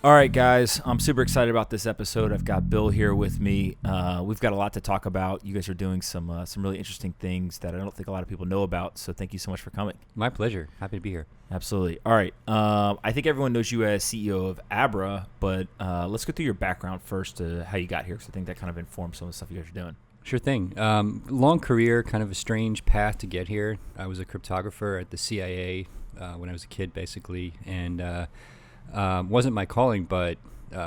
All right, guys, I'm super excited about this episode. I've got Bill here with me. We've got a lot to talk about. You guys are doing some really interesting things that I don't think a lot of people know about, so thank you so much for coming. My pleasure. Happy to be here. Absolutely. All right. I think everyone knows you as CEO of Abra, but let's go through your background first to how you got here, because I think that kind of informs some of the stuff you guys are doing. Sure thing. Long career, kind of a strange path to get here. I was a cryptographer at the CIA when I was a kid, basically, and wasn't my calling, but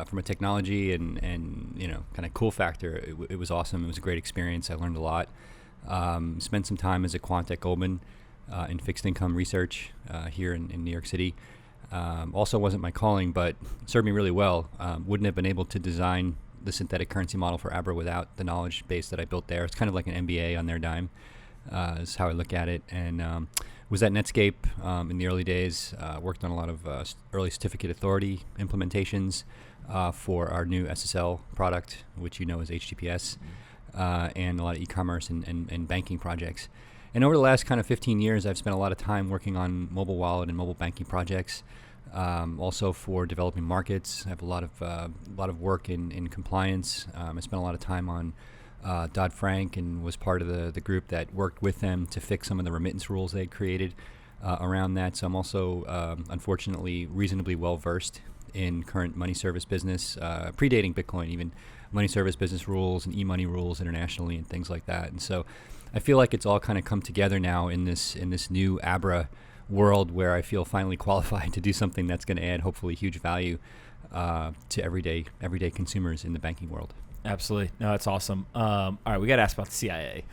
from a technology and kind of cool factor, it was awesome. It was a great experience. I learned a lot. Spent some time as a quant at Goldman in fixed income research here in New York City. Also wasn't my calling, but served me really well. Wouldn't have been able to design the synthetic currency model for Abra without the knowledge base that I built there. It's kind of like an MBA on their dime, is how I look at it. And was at Netscape in the early days, worked on a lot of early certificate authority implementations for our new SSL product, which you know is HTTPS, and a lot of e-commerce and banking projects. And over the last kind of 15 years, I've spent a lot of time working on mobile wallet and mobile banking projects. Also for developing markets. I have a lot of work in compliance. I spent a lot of time on Dodd-Frank and was part of the group that worked with them to fix some of the remittance rules they had created around that. So I'm also, unfortunately, reasonably well versed in current money service business, predating Bitcoin, even money service business rules and e-money rules internationally and things like that. And so I feel like it's all kind of come together now in this new Abra world where I feel finally qualified to do something that's going to add hopefully huge value to everyday consumers in the banking world. Absolutely. No, that's awesome. All right, we got to ask about the CIA.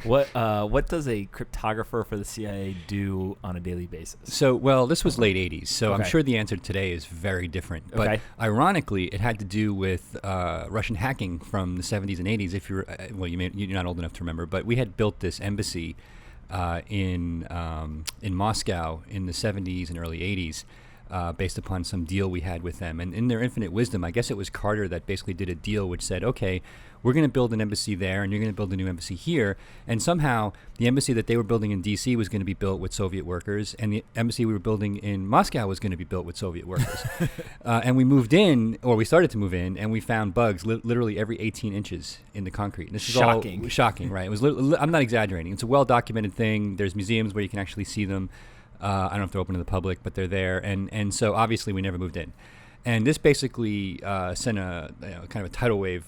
What does a cryptographer for the CIA do on a daily basis? So, well, this was late 80s, so Okay. I'm sure the answer today is very different. But Okay. ironically, it had to do with Russian hacking from the 70s and 80s. If you're, you're not old enough to remember, but we had built this embassy in Moscow in the 70s and early 80s based upon some deal we had with them. And in their infinite wisdom, I guess it was Carter that basically did a deal which said, okay, we're going to build an embassy there and you're going to build a new embassy here. And somehow the embassy that they were building in D.C. was going to be built with Soviet workers, and the embassy we were building in Moscow was going to be built with Soviet workers. And we moved in, or we started to move in, and we found bugs literally every 18 inches in the concrete. And this is Shocking. all shocking, right? It was. I'm not exaggerating. It's a well-documented thing. There's museums where you can actually see them. I don't know if they're open to the public, but they're there. And so obviously we never moved in. And this basically sent a kind of a tidal wave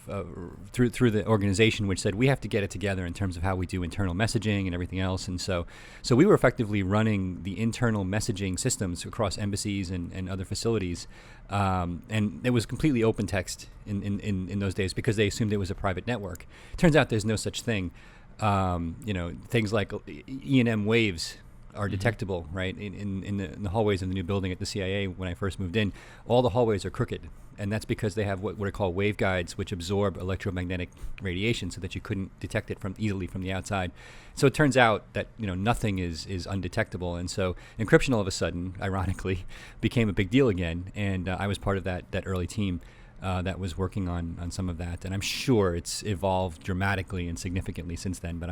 through the organization, which said we have to get it together in terms of how we do internal messaging and everything else. And so we were effectively running the internal messaging systems across embassies and other facilities. And it was completely open text in those days because they assumed it was a private network. Turns out there's no such thing. Things like E&M waves are detectable, right? In the hallways of the new building at the CIA when I first moved in, all the hallways are crooked. And that's because they have what are called waveguides, which absorb electromagnetic radiation so that you couldn't detect it easily from the outside. So it turns out that nothing is undetectable. And so encryption all of a sudden, ironically, became a big deal again. And I was part of that early team that was working on some of that. And I'm sure it's evolved dramatically and significantly since then, but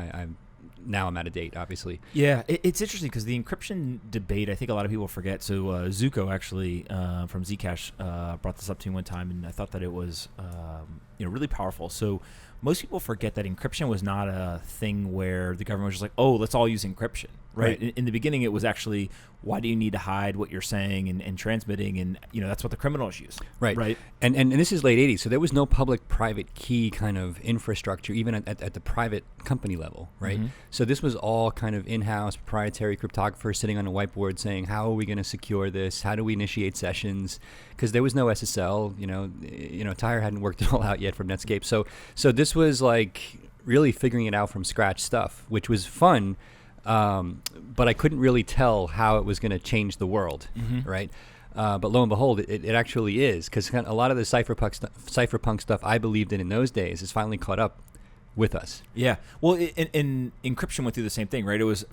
now I'm out of date, obviously. Yeah, it's interesting because the encryption debate, I think a lot of people forget. So Zuko actually from Zcash brought this up to me one time, and I thought that it was really powerful. So most people forget that encryption was not a thing where the government was just like, oh, let's all use encryption, right? In the beginning, it was actually, why do you need to hide what you're saying and transmitting? And that's what the criminals use. Right. And this is late 80s, so there was no public-private key kind of infrastructure, even at the private company level, right? Mm-hmm. So this was all kind of in-house proprietary cryptographers sitting on a whiteboard saying, how are we going to secure this? How do we initiate sessions? Because there was no SSL, Tyre hadn't worked it all out yet from Netscape. So this was like really figuring it out from scratch stuff, which was fun. But I couldn't really tell how it was going to change the world, right? But lo and behold, it actually is, because a lot of the cypherpunk stuff I believed in those days is finally caught up with us. Yeah. Well, in encryption went through the same thing, right? It was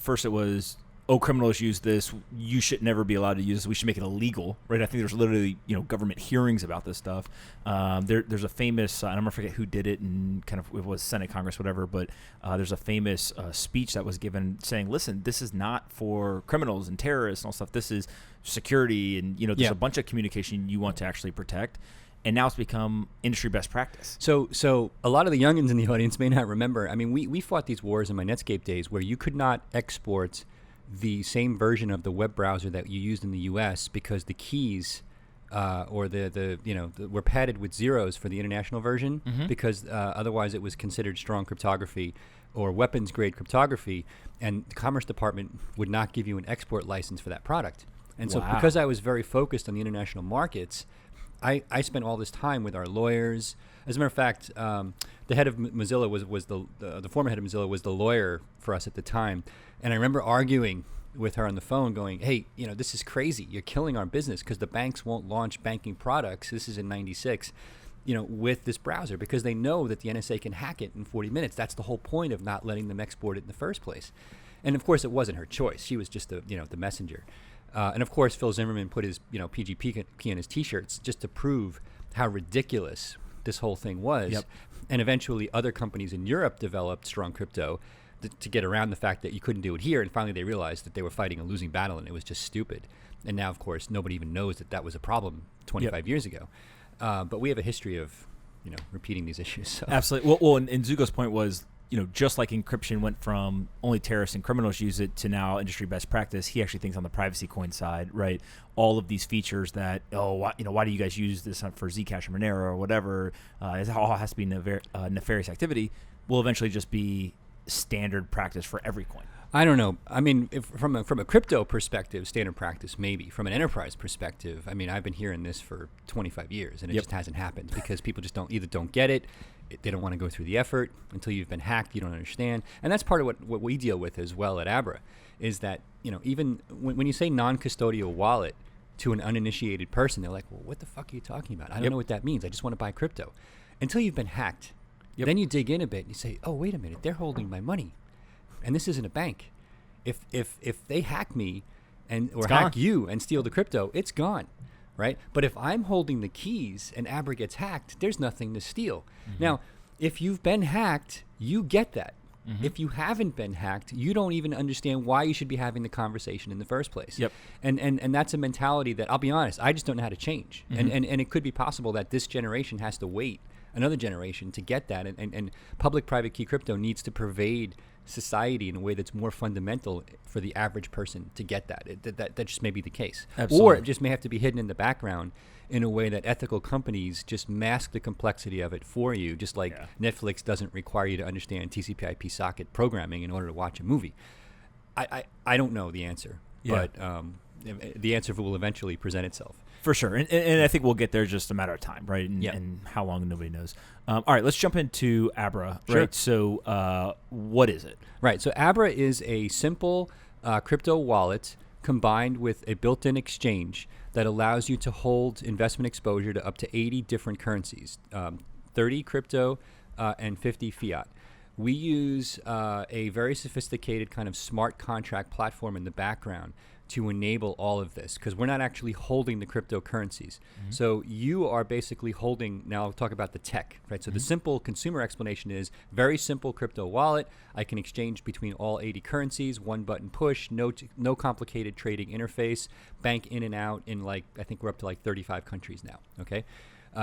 oh, criminals use this, you should never be allowed to use this, we should make it illegal, right? I think there's literally, government hearings about this stuff. There's a famous, I don't forget who did it, and kind of it was Senate, Congress, whatever, but there's a famous speech that was given saying, listen, this is not for criminals and terrorists and all stuff. This is security, and there's a bunch of communication you want to actually protect. And now it's become industry best practice. So a lot of the youngins in the audience may not remember. I mean, we fought these wars in my Netscape days where you could not export the same version of the web browser that you used in the U.S. because the keys were padded with zeros for the international version, because otherwise it was considered strong cryptography or weapons grade cryptography, and the Commerce Department would not give you an export license for that product. And so because I was very focused on the international markets, I spent all this time with our lawyers. As a matter of fact, the head of Mozilla was the former head of Mozilla was the lawyer for us at the time, and I remember arguing with her on the phone, going, "Hey, this is crazy. You're killing our business because the banks won't launch banking products." This is in '96, with this browser because they know that the NSA can hack it in 40 minutes. That's the whole point of not letting them export it in the first place. And of course, it wasn't her choice. She was just the messenger. And of course, Phil Zimmerman put his PGP key on his T-shirts just to prove how ridiculous this whole thing was. Yep. And eventually, other companies in Europe developed strong crypto to get around the fact that you couldn't do it here. And finally, they realized that they were fighting a losing battle, and it was just stupid. And now, of course, nobody even knows that was a problem 25 years ago. But we have a history of repeating these issues. So. Absolutely. Well, and Zuko's point was, just like encryption went from only terrorists and criminals use it to now industry best practice, he actually thinks on the privacy coin side, right? All of these features that, why do you guys use this for Zcash or Monero or whatever? It all has to be nefarious activity. Will eventually just be standard practice for every coin. I don't know. I mean, from a crypto perspective, standard practice maybe. From an enterprise perspective, I mean, I've been hearing this for 25 years, and it just hasn't happened because people just don't get it. They don't want to go through the effort. Until you've been hacked, you don't understand. And that's part of what we deal with as well at Abra, is that even when you say non-custodial wallet to an uninitiated person, they're like, well, what the fuck are you talking about? I don't know what that means. I just want to buy crypto. Until you've been hacked. Then you dig in a bit and you say, oh, wait a minute, they're holding my money. And this isn't a bank. If they hack me or hack you and steal the crypto, it's gone, right? But if I'm holding the keys and Abra gets hacked, there's nothing to steal. Now, if you've been hacked, you get that. If you haven't been hacked, you don't even understand why you should be having the conversation in the first place. And that's a mentality that, I'll be honest, I just don't know how to change. And it could be possible that this generation has to wait another generation to get that. And public-private key crypto needs to pervade society in a way that's more fundamental for the average person to get that. That just may be the case. Absolutely. Or it just may have to be hidden in the background in a way that ethical companies just mask the complexity of it for you, just like Netflix doesn't require you to understand TCP/IP socket programming in order to watch a movie. I don't know the answer, but the answer will eventually present itself. For sure. And I think we'll get there, just a matter of time, right? And how long, nobody knows. All right, let's jump into Abra, right? So what is it? Right. So Abra is a simple crypto wallet combined with a built-in exchange that allows you to hold investment exposure to up to 80 different currencies, 30 crypto and 50 fiat. We use a very sophisticated kind of smart contract platform in the background to enable all of this, because we're not actually holding the cryptocurrencies. So you are basically holding, now I'll talk about the tech, right? So the simple consumer explanation is very simple crypto wallet. I can exchange between all 80 currencies, one button push, no complicated trading interface, bank in and out in I think we're up to 35 countries now, okay?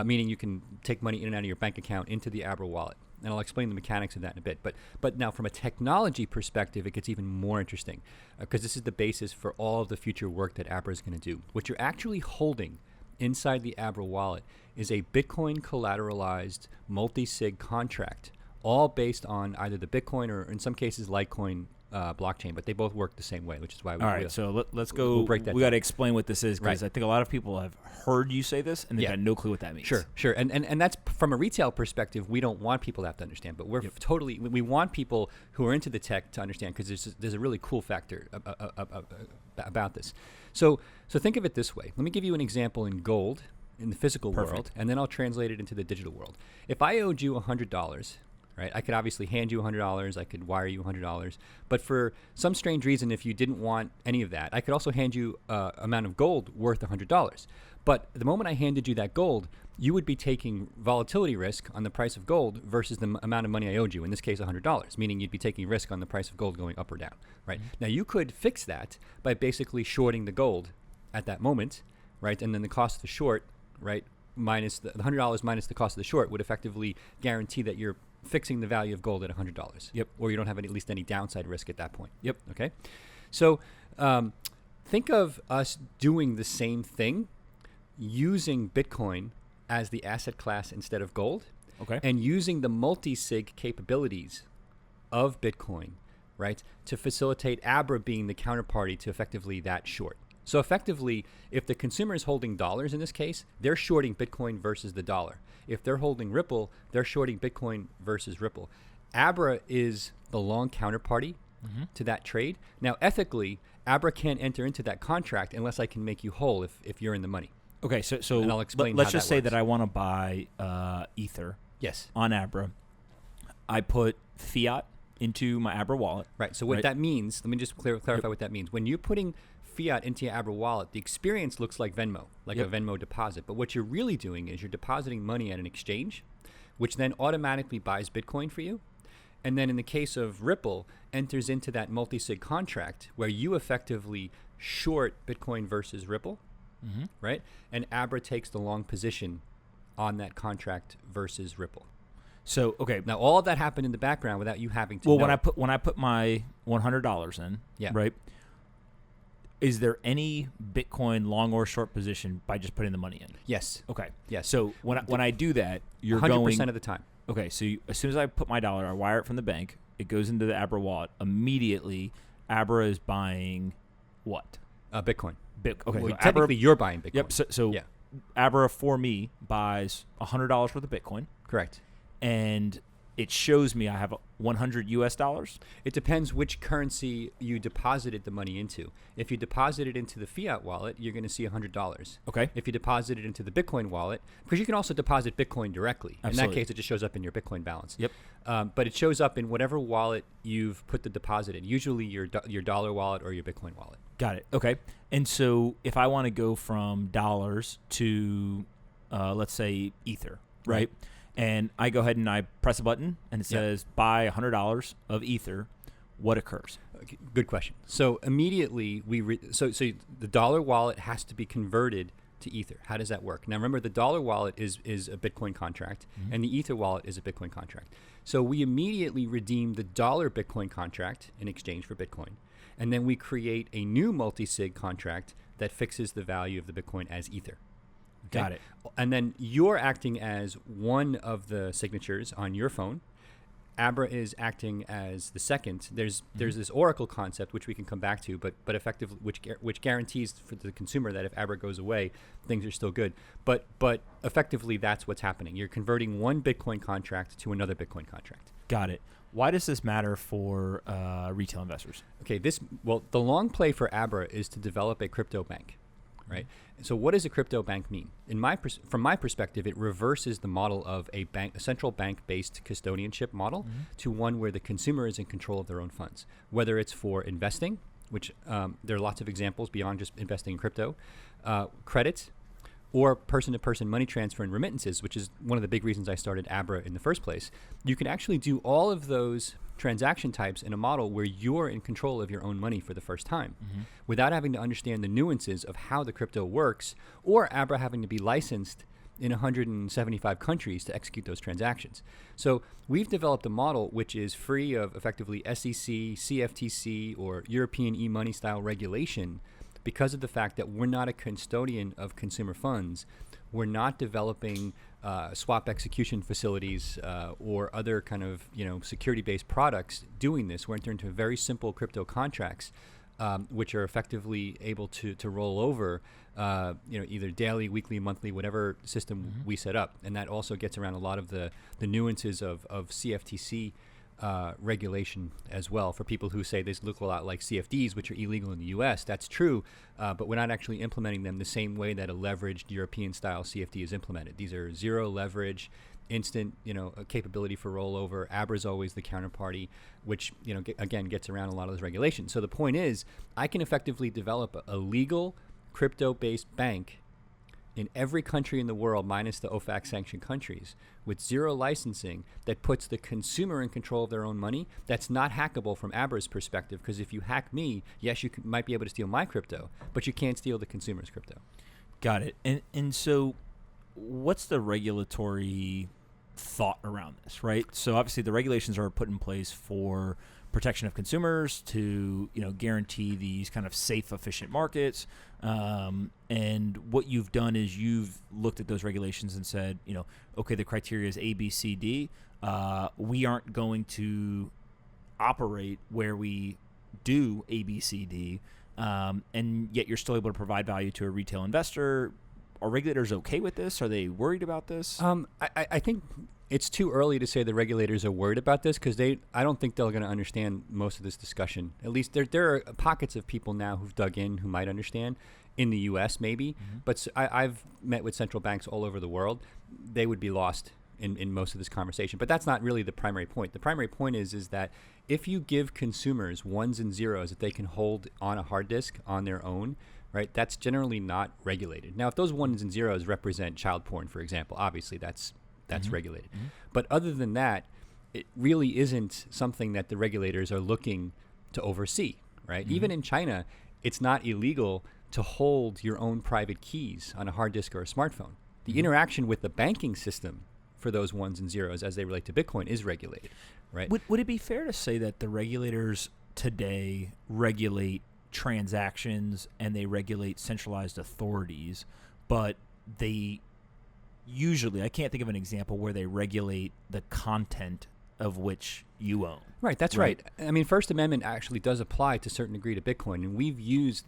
Meaning you can take money in and out of your bank account into the Abra wallet. And I'll explain the mechanics of that in a bit. But now from a technology perspective, it gets even more interesting because this is the basis for all of the future work that Abra is going to do. What you're actually holding inside the Abra wallet is a Bitcoin collateralized multi-sig contract, all based on either the Bitcoin or in some cases Litecoin blockchain, but they both work the same way, which is why we all right, so let's go. We'll break that we got to explain what this is, because I think a lot of people have heard you say this and they've got no clue what that means. Sure. And that's from a retail perspective, we don't want people to have to understand, but we're totally, we want people who are into the tech to understand, because there's a really cool factor about this. So think of it this way. Let me give you an example in gold, in the physical world, and then I'll translate it into the digital world. If I owed you $100, right? I could obviously hand you $100. I could wire you $100. But for some strange reason, if you didn't want any of that, I could also hand you an amount of gold worth $100. But the moment I handed you that gold, you would be taking volatility risk on the price of gold versus the amount of money I owed you, in this case $100, meaning you'd be taking risk on the price of gold going up or down, right? Mm-hmm. Now, you could fix that by basically shorting the gold at that moment, right? And then the cost of the short, right, minus the $100 minus the cost of the short would effectively guarantee that you're fixing the value of gold at $100. Yep. Or you don't have at least any downside risk at that point. Yep. Okay. So think of us doing the same thing using Bitcoin as the asset class instead of gold. Okay. And using the multi-sig capabilities of Bitcoin, right, to facilitate Abra being the counterparty to effectively that short. So effectively, if the consumer is holding dollars in this case, they're shorting Bitcoin versus the dollar. If they're holding Ripple, they're shorting Bitcoin versus Ripple. Abra is the long counterparty to that trade. Now, ethically, Abra can't enter into that contract unless I can make you whole if you're in the money. Okay, so and I'll explain let's how just that say works. that I want to buy Ether Yes. on Abra. I put fiat into my Abra wallet. Right. So what that means, let me just clarify what that means. When you're putting fiat into your Abra wallet, the experience looks like Venmo, like a Venmo deposit. But what you're really doing is you're depositing money at an exchange, which then automatically buys Bitcoin for you. And then in the case of Ripple, enters into that multi-sig contract where you effectively short Bitcoin versus Ripple, right? And Abra takes the long position on that contract versus Ripple. So okay, Now all of that happened in the background without you having to well, know. when I put my $100 in, right? Is there any Bitcoin long or short position by just putting the money in? Yes. Okay. Yes. So when I do that, you're 100% going of the time. Okay, so as soon as I put my dollar, I wire it from the bank. It goes into the Abra wallet. Immediately, Abra is buying what? Bitcoin. Okay, Well, so technically, you're buying Bitcoin. Yep. So yeah. Abra for me buys $100 worth of Bitcoin, Correct. and it shows me I have 100 US dollars. It depends which currency you deposited the money into. If you deposit it into the fiat wallet, you're going to see $100. Okay. If you deposit it into the Bitcoin wallet, because you can also deposit Bitcoin directly. Absolutely. In that case, it just shows up in your Bitcoin balance. Yep. But it shows up in whatever wallet you've put the deposit in, usually your dollar wallet or your Bitcoin wallet. Got it. Okay. And so if I want to go from dollars to, let's say, Ether, right? And I go ahead and I press a button and it says buy $100 of Ether, what occurs? Okay, good question. So immediately so the dollar wallet has to be converted to Ether. How does that work? Now remember, the dollar wallet is a Bitcoin contract, and the Ether wallet is a Bitcoin contract. So we immediately redeem the dollar Bitcoin contract in exchange for Bitcoin, and then we create a new multi-sig contract that fixes the value of the Bitcoin as Ether. Okay? Got it. And then you're acting as one of the signatures on your phone. Abra is acting as the second. There's this Oracle concept, which we can come back to, but effectively, which guarantees for the consumer that if Abra goes away, things are still good. But effectively, that's what's happening. You're converting one Bitcoin contract to another Bitcoin contract. Got it. Why does this matter for retail investors? Okay, the long play for Abra is to develop a crypto bank. Right. So what does a crypto bank mean? From my perspective, it reverses the model of a central bank-based custodianship model to one where the consumer is in control of their own funds, whether it's for investing, which there are lots of examples beyond just investing in crypto, credit, or person-to-person money transfer and remittances, which is one of the big reasons I started Abra in the first place. You can actually do all of those transaction types in a model where you're in control of your own money for the first time without having to understand the nuances of how the crypto works, or Abra having to be licensed in 175 countries to execute those transactions. So we've developed a model which is free of effectively SEC, CFTC, or European e-money style regulation, because of the fact that we're not a custodian of consumer funds. We're not developing swap execution facilities or other kind of security-based products doing this. We're entering into very simple crypto contracts, which are effectively able to roll over, either daily, weekly, monthly, whatever system we set up. And that also gets around a lot of the nuances of CFTC regulation as well. For people who say these look a lot like CFDs, which are illegal in the US, that's true, but we're not actually implementing them the same way that a leveraged European-style CFD is implemented. These are zero leverage, instant, a capability for rollover. Abra is always the counterparty, which, again, gets around a lot of those regulations. So the point is, I can effectively develop a legal crypto-based bank in every country in the world, minus the OFAC sanctioned countries, with zero licensing, that puts the consumer in control of their own money. That's not hackable from Abra's perspective, because if you hack me, yes, you might be able to steal my crypto, but you can't steal the consumer's crypto. Got it. And so what's the regulatory thought around this, right? So obviously the regulations are put in place for protection of consumers to, guarantee these kind of safe, efficient markets. And what you've done is you've looked at those regulations and said, okay, the criteria is A, B, C, D. We aren't going to operate where we do A, B, C, D. And yet you're still able to provide value to a retail investor. Are regulators okay with this? Are they worried about this? I think it's too early to say the regulators are worried about this, because I don't think they're going to understand most of this discussion. At least there are pockets of people now who've dug in who might understand. In the U.S. maybe, but I've met with central banks all over the world. They would be lost in most of this conversation. But that's not really the primary point. The primary point is that if you give consumers ones and zeros that they can hold on a hard disk on their own, right, that's generally not regulated. Now, if those ones and zeros represent child porn, for example, obviously that's regulated. But other than that, it really isn't something that the regulators are looking to oversee, right? Even in China, it's not illegal to hold your own private keys on a hard disk or a smartphone. The interaction with the banking system for those ones and zeros as they relate to Bitcoin is regulated, right? Would it be fair to say that the regulators today regulate transactions and they regulate centralized authorities, but they usually, I can't think of an example where they regulate the content of which you own? Right, that's right. I mean, First Amendment actually does apply to a certain degree to Bitcoin, and we've used,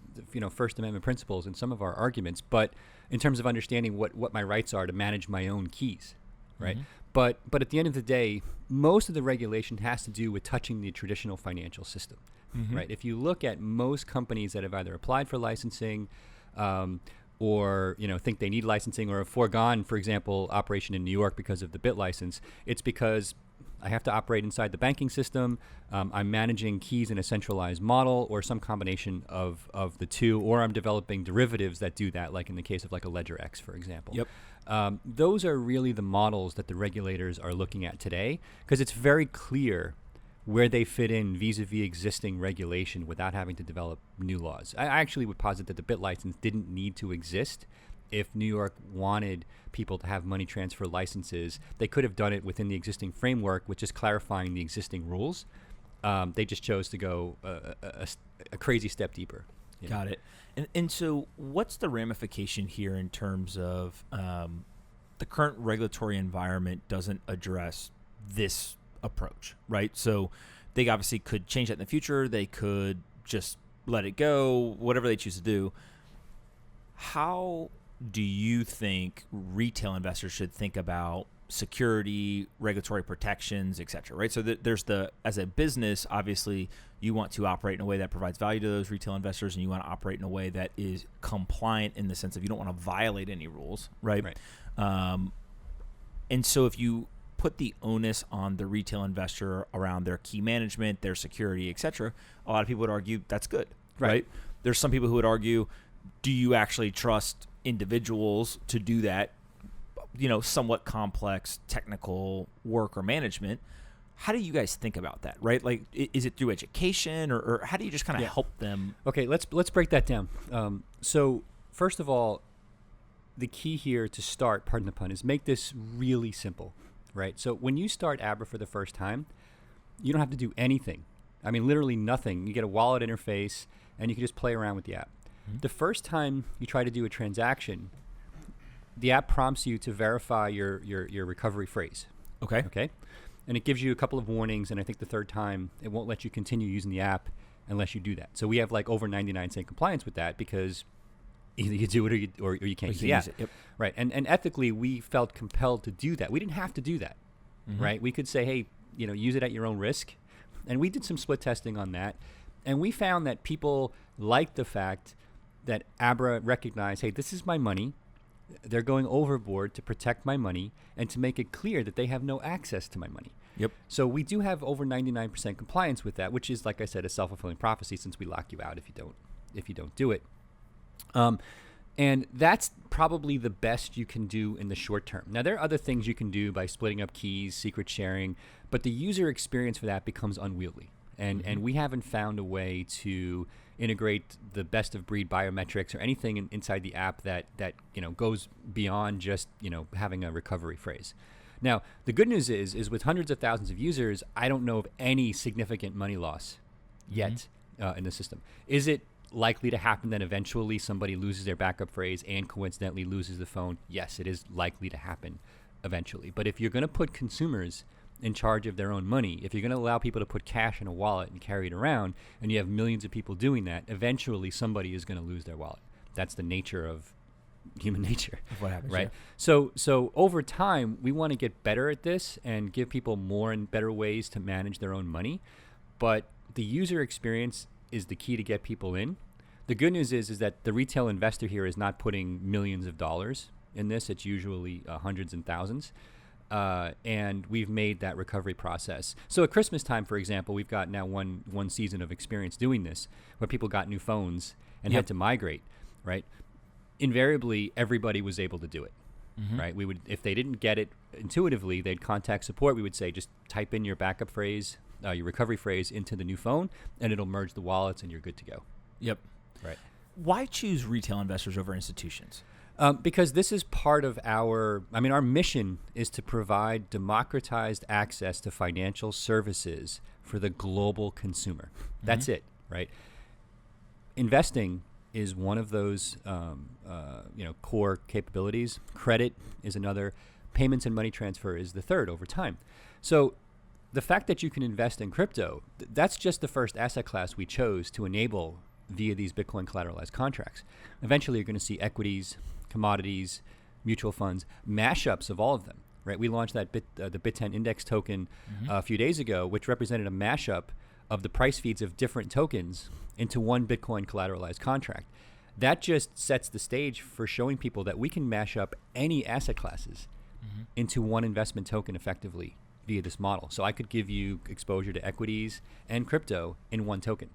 First Amendment principles in some of our arguments, but in terms of understanding what my rights are to manage my own keys, right? But at the end of the day, most of the regulation has to do with touching the traditional financial system, right? If you look at most companies that have either applied for licensing, or think they need licensing, or have foregone, for example, operation in New York because of the BIT license, it's because I have to operate inside the banking system. I'm managing keys in a centralized model, or some combination of the two, or I'm developing derivatives that do that, like in the case of like a Ledger X, for example. Those are really the models that the regulators are looking at today, because it's very clear where they fit in vis-a-vis existing regulation without having to develop new laws. I actually would posit that the BIT license didn't need to exist. If New York wanted people to have money transfer licenses, they could have done it within the existing framework, which is clarifying the existing rules. They just chose to go a crazy step deeper. Got it. And so what's the ramification here in terms of the current regulatory environment doesn't address this approach, right? So they obviously could change that in the future. They could just let it go, whatever they choose to do. How do you think retail investors should think about security, regulatory protections, et cetera, right? So there's as a business, obviously, you want to operate in a way that provides value to those retail investors, and you want to operate in a way that is compliant in the sense of you don't want to violate any rules, right? And so if you put the onus on the retail investor around their key management, their security, et cetera, a lot of people would argue that's good, right? There's some people who would argue, do you actually trust individuals to do that, somewhat complex technical work or management? How do you guys think about that, right? Like, is it through education, or how do you just kind of help them? Okay, let's break that down. So first of all, the key here to start, pardon the pun, is make this really simple, right? So when you start Abra for the first time, you don't have to do anything. I mean, literally nothing. You get a wallet interface, and you can just play around with the app. The first time you try to do a transaction, the app prompts you to verify your recovery phrase. Okay. And it gives you a couple of warnings, and I think the third time it won't let you continue using the app unless you do that. So we have like over 99% compliance with that, because either you do it or you can't use the app. Right. And ethically, we felt compelled to do that. We didn't have to do that, right? We could say, hey, use it at your own risk. And we did some split testing on that. And we found that people liked the fact that Abra recognized, hey, this is my money. They're going overboard to protect my money and to make it clear that they have no access to my money. Yep. So we do have over 99% compliance with that, which is, like I said, a self-fulfilling prophecy, since we lock you out if you don't do it. And that's probably the best you can do in the short term. Now, there are other things you can do by splitting up keys, secret sharing, but the user experience for that becomes unwieldy. And we haven't found a way to integrate the best of breed biometrics or anything inside the app that goes beyond just having a recovery phrase. Now, the good news is with hundreds of thousands of users, I don't know of any significant money loss yet in the system. Is it likely to happen that eventually somebody loses their backup phrase and coincidentally loses the phone? Yes, it is likely to happen eventually. But if you're going to put consumers in charge of their own money, if you're going to allow people to put cash in a wallet and carry it around, and you have millions of people doing that, eventually somebody is going to lose their wallet. That's the nature of human nature. What happens, right? yeah. So over time, we want to get better at this and give people more and better ways to manage their own money. But the user experience is the key to get people in. The good news is that the retail investor here is not putting millions of dollars in this. It's usually hundreds and thousands. And we've made that recovery process. So at Christmas time, for example, we've got now one season of experience doing this, where people got new phones and had to migrate, right? Invariably, everybody was able to do it, right? We would, if they didn't get it intuitively, they'd contact support. We would say, just type in your backup phrase, your recovery phrase into the new phone, and it'll merge the wallets, and you're good to go. Yep. Right. Why choose retail investors over institutions? Because this is part of our mission is to provide democratized access to financial services for the global consumer. That's it, right? Investing is one of those core capabilities. Credit is another. Payments and money transfer is the third over time. So the fact that you can invest in crypto, that's just the first asset class we chose to enable via these Bitcoin collateralized contracts. Eventually, you're going to see equities, commodities, mutual funds, mashups of all of them, right? We launched that the BIT10 index token a few days ago, which represented a mashup of the price feeds of different tokens into one Bitcoin collateralized contract. That just sets the stage for showing people that we can mash up any asset classes into one investment token effectively via this model. So I could give you exposure to equities and crypto in one token.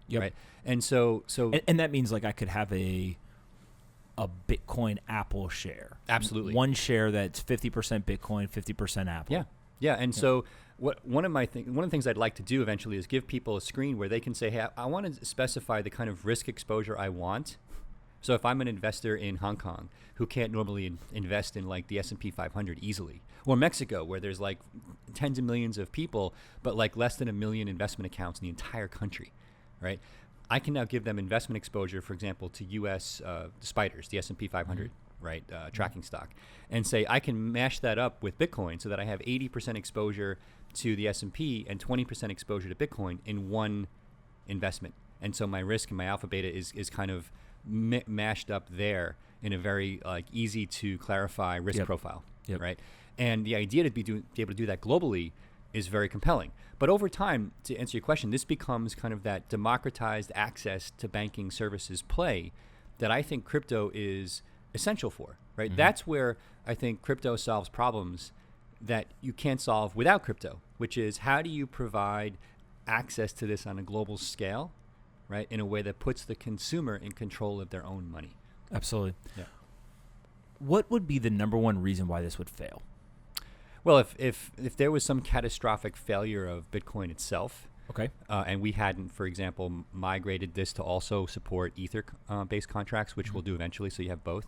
Yep. Right. And so and that means like I could have a Bitcoin Apple share. Absolutely. One share that's 50% Bitcoin, 50% Apple. Yeah. Yeah. And so one of the things I'd like to do eventually is give people a screen where they can say, hey, I want to specify the kind of risk exposure I want. So if I'm an investor in Hong Kong who can't normally invest in like the S&P 500 easily, or Mexico where there's like tens of millions of people, but like less than 1 million investment accounts in the entire country, right? I can now give them investment exposure, for example, to U.S. SPDRs, the S&P 500, right, tracking stock, and say I can mash that up with Bitcoin so that I have 80% exposure to the S&P and 20% exposure to Bitcoin in one investment. And so my risk and my alpha beta is kind of mashed up there in a very easy to clarify risk profile, right? And the idea to be able to do that globally is very compelling. But over time, to answer your question, this becomes kind of that democratized access to banking services play that I think crypto is essential for, right? That's where I think crypto solves problems that you can't solve without crypto, which is how do you provide access to this on a global scale, right, in a way that puts the consumer in control of their own money. Absolutely. Yeah. What would be the number one reason why this would fail? Well, if there was some catastrophic failure of Bitcoin itself, okay, and we hadn't, for example, migrated this to also support Ether-based contracts, which we'll do eventually, so you have both,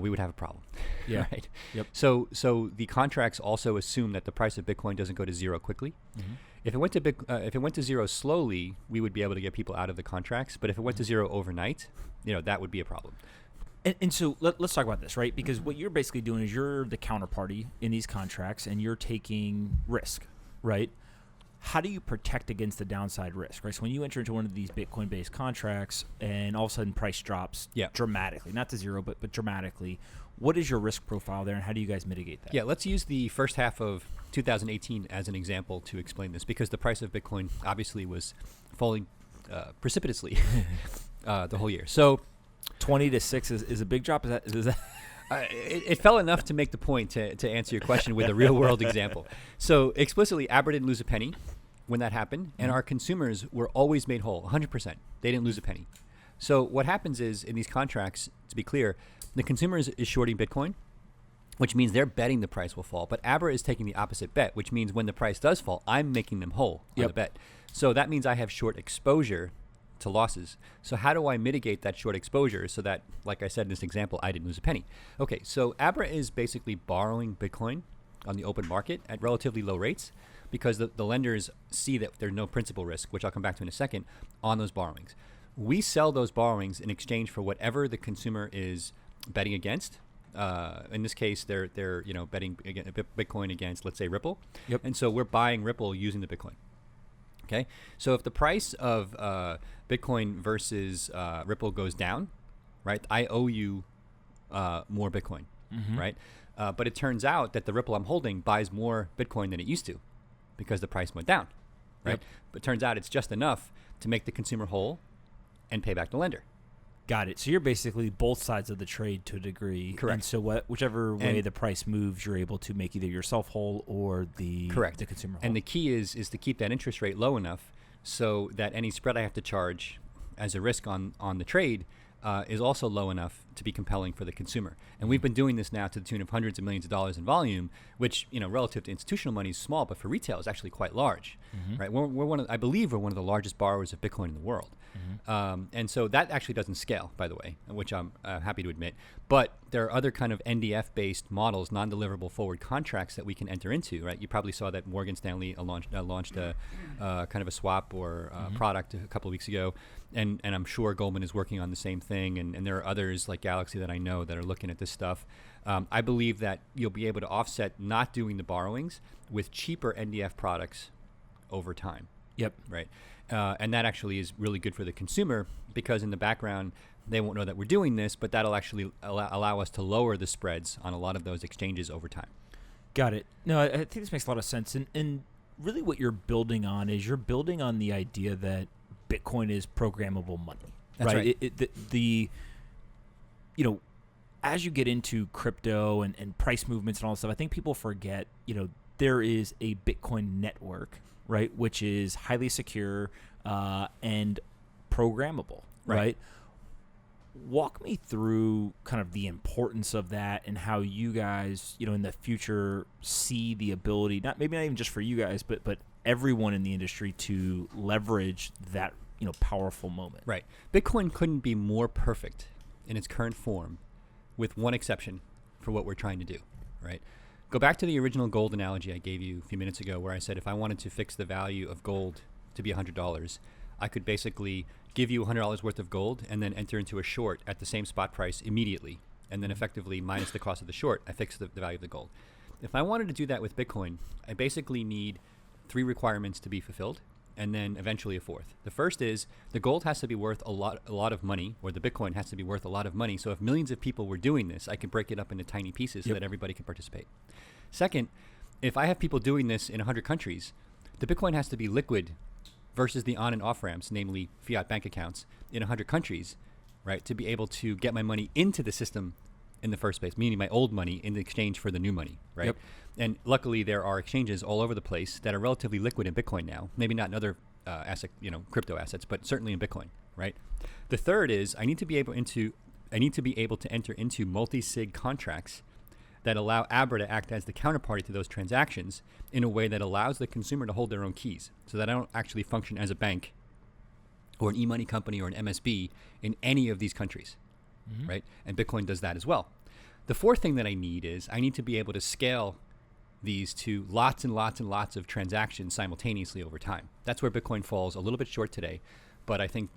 we would have a problem. Yeah. Right. Yep. So the contracts also assume that the price of Bitcoin doesn't go to zero quickly. If it went to zero slowly, we would be able to get people out of the contracts. But if it went to zero overnight, that would be a problem. And so let's talk about this, right? Because what you're basically doing is you're the counterparty in these contracts, and you're taking risk, right? How do you protect against the downside risk, right? So when you enter into one of these Bitcoin-based contracts, and all of a sudden price drops dramatically, not to zero, but dramatically, what is your risk profile there, and how do you guys mitigate that? Yeah, let's use the first half of 2018 as an example to explain this, because the price of Bitcoin obviously was falling precipitously the whole year. So 20 to 6 is a big drop. Is that It fell enough to make the point to answer your question with a real world example. So explicitly, Abra didn't lose a penny when that happened, and our consumers were always made whole, 100%. They didn't lose a penny. So what happens is, in these contracts, to be clear, the consumer is shorting Bitcoin, which means they're betting the price will fall. But Abra is taking the opposite bet, which means when the price does fall, I'm making them whole on the bet. So that means I have short exposure to losses. So how do I mitigate that short exposure so that, like I said in this example, I didn't lose a penny? Okay, so Abra is basically borrowing Bitcoin on the open market at relatively low rates because the lenders see that there's no principal risk, which I'll come back to in a second, on those borrowings. We sell those borrowings in exchange for whatever the consumer is betting against. In this case, they're betting Bitcoin against, let's say, Ripple. Yep. And so we're buying Ripple using the Bitcoin. Okay. So if the price of Bitcoin versus Ripple goes down, right, I owe you more Bitcoin, right? But it turns out that the Ripple I'm holding buys more Bitcoin than it used to because the price went down, right? Yep. But it turns out it's just enough to make the consumer whole and pay back the lender. Got it. So you're basically both sides of the trade to a degree. Correct. And so whichever way the price moves, you're able to make either yourself whole or the consumer whole. And the key is to keep that interest rate low enough so that any spread I have to charge as a risk on the trade is also low enough to be compelling for the consumer. And we've been doing this now to the tune of hundreds of millions of dollars in volume, which, relative to institutional money is small, but for retail is actually quite large, right? I believe we're one of the largest borrowers of Bitcoin in the world. And so that actually doesn't scale, by the way, which I'm happy to admit. But there are other kind of NDF-based models, non-deliverable forward contracts that we can enter into, right? You probably saw that Morgan Stanley launched a kind of a swap or product a couple of weeks ago. And I'm sure Goldman is working on the same thing. And there are others like Galaxy that I know that are looking at this stuff. I believe that you'll be able to offset not doing the borrowings with cheaper NDF products over time. Yep. Right. And that actually is really good for the consumer because in the background, they won't know that we're doing this, but that'll actually allow us to lower the spreads on a lot of those exchanges over time. Got it. No, I think this makes a lot of sense. And really what you're building on is you're building on the idea that Bitcoin is programmable money. That's right. As you get into crypto and price movements and all that stuff, I think people forget, there is a Bitcoin network, right, which is highly secure and programmable, right? Walk me through kind of the importance of that and how you guys, in the future see the ability, maybe not even just for you guys, but everyone in the industry to leverage that, powerful moment. Right. Bitcoin couldn't be more perfect in its current form with one exception for what we're trying to do, right? Go back to the original gold analogy I gave you a few minutes ago where I said if I wanted to fix the value of gold to be $100, I could basically give you $100 worth of gold and then enter into a short at the same spot price immediately. And then effectively minus the cost of the short, I fix the value of the gold. If I wanted to do that with Bitcoin, I basically need 3 requirements to be fulfilled and then eventually a fourth. The first is the gold has to be worth a lot of money, or the Bitcoin has to be worth a lot of money. So if millions of people were doing this, I could break it up into tiny pieces so that everybody can participate. Second, if I have people doing this in 100 countries, the Bitcoin has to be liquid versus the on and off ramps, namely fiat bank accounts in 100 countries, right, to be able to get my money into the system in the first place, meaning my old money in exchange for the new money, right? Yep. And luckily there are exchanges all over the place that are relatively liquid in Bitcoin now, maybe not in other crypto assets, but certainly in Bitcoin, right? The third is I need to be able to enter into multi-sig contracts that allow Abra to act as the counterparty to those transactions in a way that allows the consumer to hold their own keys so that I don't actually function as a bank or an e-money company or an MSB in any of these countries, right? And Bitcoin does that as well. The fourth thing that I need is I need to be able to scale these to lots and lots and lots of transactions simultaneously over time. That's where Bitcoin falls a little bit short today. But I think,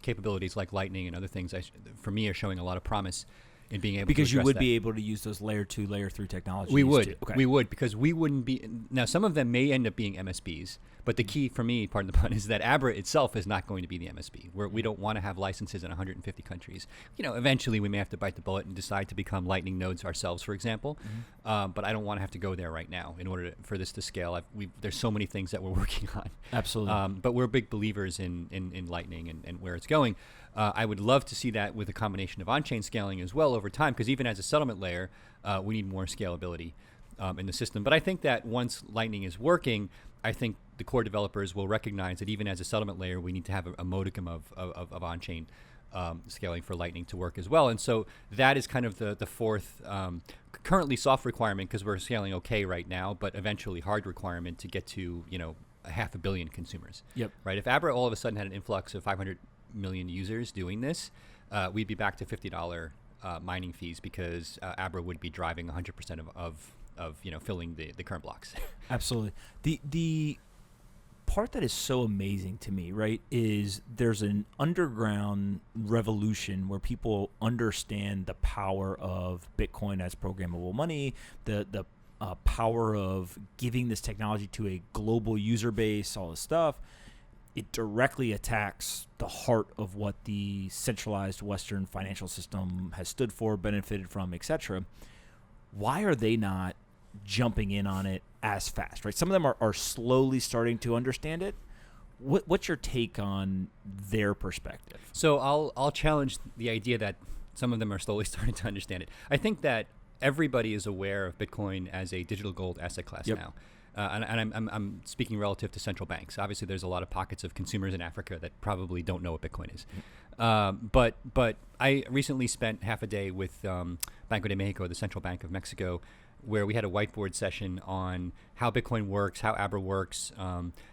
capabilities like Lightning and other things, for me, are showing a lot of promise in being able to because you would that. be able to use those layer 2, layer 3 technologies. We would. Okay. We would, because we wouldn't be. Now, some of them may end up being MSBs, but the key for me, pardon the pun, is that Abra itself is not going to be the MSB. We don't want to have licenses in 150 countries. Eventually we may have to bite the bullet and decide to become Lightning nodes ourselves, for example. But I don't want to have to go there right now in order for this to scale. There's so many things that we're working on. Absolutely. But we're big believers in Lightning and where it's going. I would love to see that with a combination of on-chain scaling as well over time, because even as a settlement layer, we need more scalability in the system. But I think that once Lightning is working, I think the core developers will recognize that even as a settlement layer, we need to have a modicum of on-chain scaling for Lightning to work as well. And so that is kind of the fourth, currently soft requirement, because we're scaling okay right now, but eventually hard requirement to get to, a 500 million consumers. Yep. Right. If Abra all of a sudden had an influx of 500 million users doing this, we'd be back to $50 mining fees, because Abra would be driving 100% of filling the current blocks. Absolutely. The part that is so amazing to me, right, is there's an underground revolution where people understand the power of Bitcoin as programmable money, the power of giving this technology to a global user base, all this stuff. It directly attacks the heart of what the centralized Western financial system has stood for, benefited from, etc. Why are they not jumping in on it as fast, right? Some of them are slowly starting to understand it. What's your take on their perspective? So I'll challenge the idea that some of them are slowly starting to understand it. I think that everybody is aware of Bitcoin as a digital gold asset class now. And I'm speaking relative to central banks. Obviously, there's a lot of pockets of consumers in Africa that probably don't know what Bitcoin is. But I recently spent half a day with Banco de Mexico, the Central Bank of Mexico, where we had a whiteboard session on how Bitcoin works, how Abra works,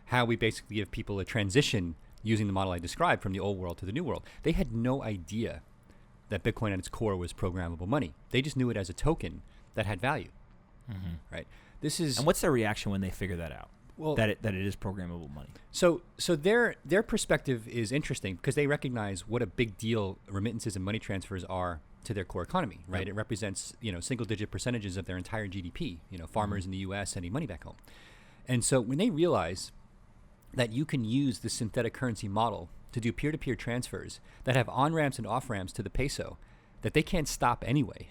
how we basically give people a transition using the model I described from the old world to the new world. They had no idea that Bitcoin at its core was programmable money. They just knew it as a token that had value, right? And what's their reaction when they figure that out? Well, that it is programmable money. So their perspective is interesting, because they recognize what a big deal remittances and money transfers are to their core economy, right? Yep. It represents, single-digit percentages of their entire GDP. Farmers in the U.S. sending money back home, and so when they realize that you can use the synthetic currency model to do peer-to-peer transfers that have on-ramps and off-ramps to the peso that they can't stop anyway,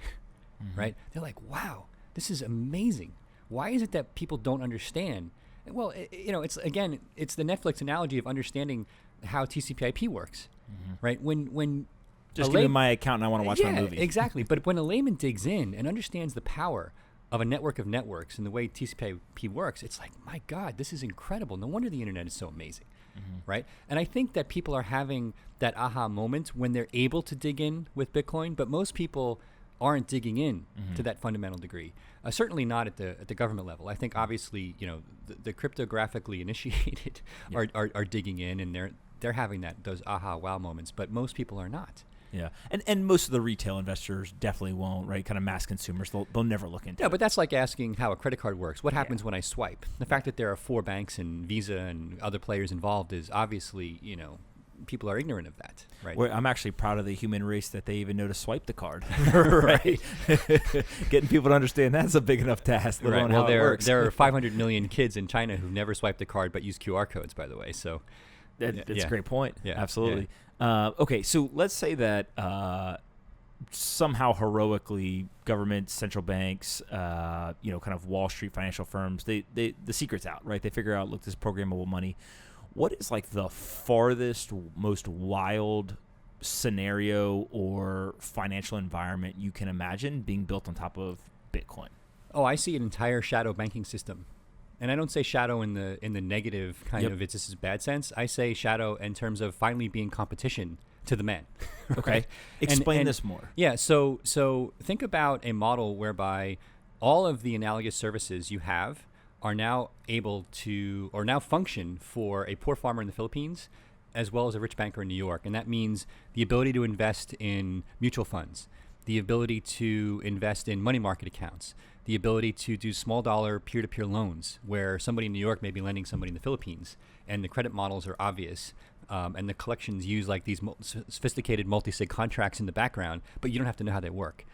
right? They're like, wow, this is amazing. Why is it that people don't understand? Well, it's the Netflix analogy of understanding how TCP/IP works, right? When just give me my account and I want to watch my movie. Exactly. But when a layman digs in and understands the power of a network of networks and the way TCP/IP works, it's like, my God, this is incredible. No wonder the internet is so amazing, right? And I think that people are having that aha moment when they're able to dig in with Bitcoin, but most people aren't digging in to that fundamental degree. Certainly not at the government level. I think obviously, the cryptographically initiated are digging in, and they're having those aha wow moments, but most people are not. Yeah, and most of the retail investors definitely won't, right? Kind of mass consumers, they'll never look into it. Yeah, but that's like asking how a credit card works. What happens when I swipe? The fact that there are 4 banks and Visa and other players involved is obviously, people are ignorant of that, right? Well, I'm actually proud of the human race that they even know to swipe the card, right? Getting people to understand that's a big enough task. Right. Well, there are 500 million kids in China who've never swiped a card but use QR codes, by the way. So that's a great point. Yeah. Absolutely. Yeah. Okay, so let's say that somehow heroically government, central banks, kind of Wall Street financial firms, the secret's out, right? They figure out, look, this is programmable money. What is like the farthest, most wild scenario or financial environment you can imagine being built on top of Bitcoin? Oh, I see an entire shadow banking system. And I don't say shadow in the negative kind of it's just a bad sense. I say shadow in terms of finally being competition to the man. Okay. Right? Explain this more. Yeah. So think about a model whereby all of the analogous services you have are now able to, or now function for a poor farmer in the Philippines as well as a rich banker in New York. And that means the ability to invest in mutual funds, the ability to invest in money market accounts, the ability to do small dollar peer-to-peer loans where somebody in New York may be lending somebody in the Philippines, and the credit models are obvious, and the collections use like these sophisticated multi-sig contracts in the background, but you don't have to know how they work.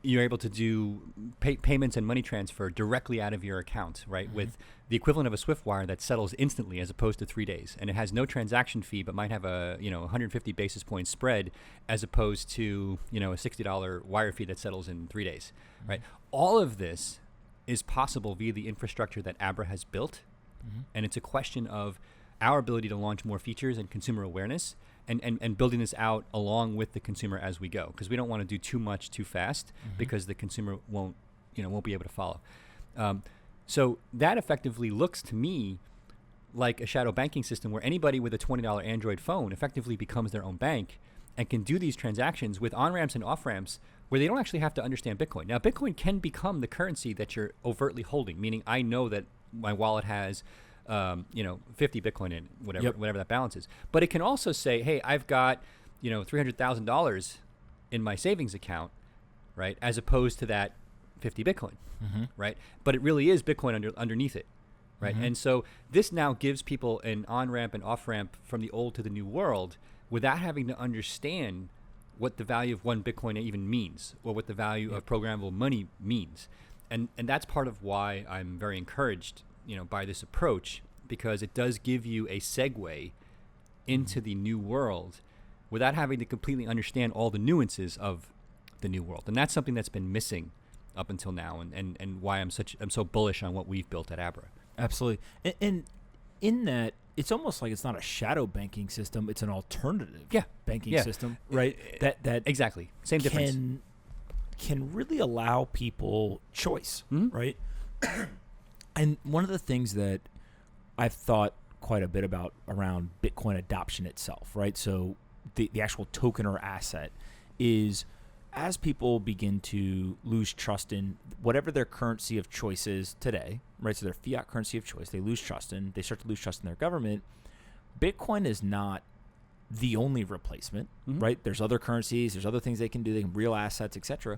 You're able to do payments and money transfer directly out of your account, right? With the equivalent of a Swift wire that settles instantly as opposed to 3 days. And it has no transaction fee, but might have a 150 basis point spread as opposed to a $60 wire fee that settles in 3 days, right? All of this is possible via the infrastructure that Abra has built. And it's a question of our ability to launch more features and consumer awareness, and building this out along with the consumer as we go, because we don't want to do too much too fast, because the consumer won't be able to follow. So that effectively looks to me like a shadow banking system where anybody with a $20 Android phone effectively becomes their own bank and can do these transactions with on-ramps and off-ramps where they don't actually have to understand Bitcoin. Now, Bitcoin can become the currency that you're overtly holding, meaning I know that my wallet has 50 Bitcoin in whatever that balance is. But it can also say, hey, I've got, $300,000 in my savings account, right? As opposed to that 50 Bitcoin, right? But it really is Bitcoin underneath it, right? And so this now gives people an on-ramp and off-ramp from the old to the new world without having to understand what the value of one Bitcoin even means, or what the value of programmable money means. And that's part of why I'm very encouraged, by this approach, because it does give you a segue into the new world without having to completely understand all the nuances of the new world. And that's something that's been missing up until now, and why I'm so bullish on what we've built at Abra. Absolutely. And in that, it's almost like it's not a shadow banking system, it's an alternative banking system, right? That exactly. Same difference. Can really allow people choice, right? And one of the things that I've thought quite a bit about around Bitcoin adoption itself, right? So the actual token or asset is, as people begin to lose trust in whatever their currency of choice is today, right? So their fiat currency of choice, they start to lose trust in their government. Bitcoin is not the only replacement, right? There's other currencies, there's other things they can do, they can real assets, etc.